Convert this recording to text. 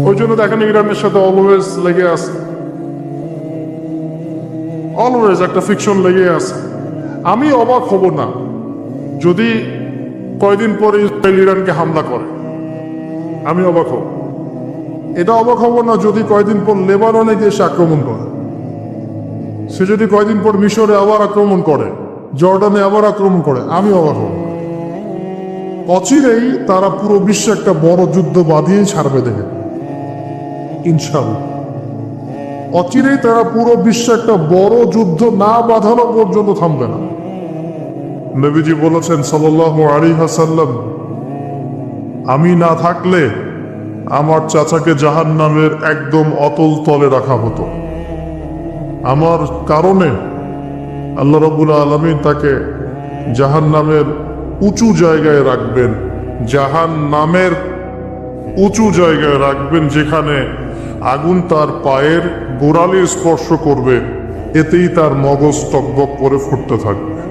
ওই জন্য দেখেন ইরানের সাথে অলওয়েজ লেগে আছে, অলওয়েজ একটা ফিকশন লেগে আছে। আমি অবাক হব না যদি কয়দিন পরে ইসরায়েল ইরানকে হামলা করে, আমি অবাক হব। এটা অবাক হব না যদি কয়দিন পর লেবাননে গিয়ে সে আক্রমণ করে, সে যদি কয়দিন পর মিশরে আবার আক্রমণ করে, জর্ডানে আবার আক্রমণ করে, আমি অবাক হব। অচিরেই তারা পুরো বিশ্বে একটা বড় যুদ্ধ বাঁধিয়ে ছাড়বে, দেখে ইনশাআল্লাহ। অচিরেই তারা পুরো বিশ্বে একটা বড় যুদ্ধ না বাঁধানো পর্যন্ত থামবে না। নবীজি বলেছেন সাল্লাল্লাহু আলাইহি ওয়াসাল্লাম, আমি না থাকলে আমার চাচাকে জাহান্নামের একদম অতল তলে রাখা হতো। আমার কারণে আল্লাহ রাব্বুল আলামিন তাকে জাহান্নামের উঁচু জায়গায় রাখবেন, জাহান্নামের উঁচু জায়গায় রাখবেন, যেখানে আগুন তার পায়ের গোড়ালি স্পর্শ করবে, এতেই তার মগজ টকবক করে ফুটতে থাকবে।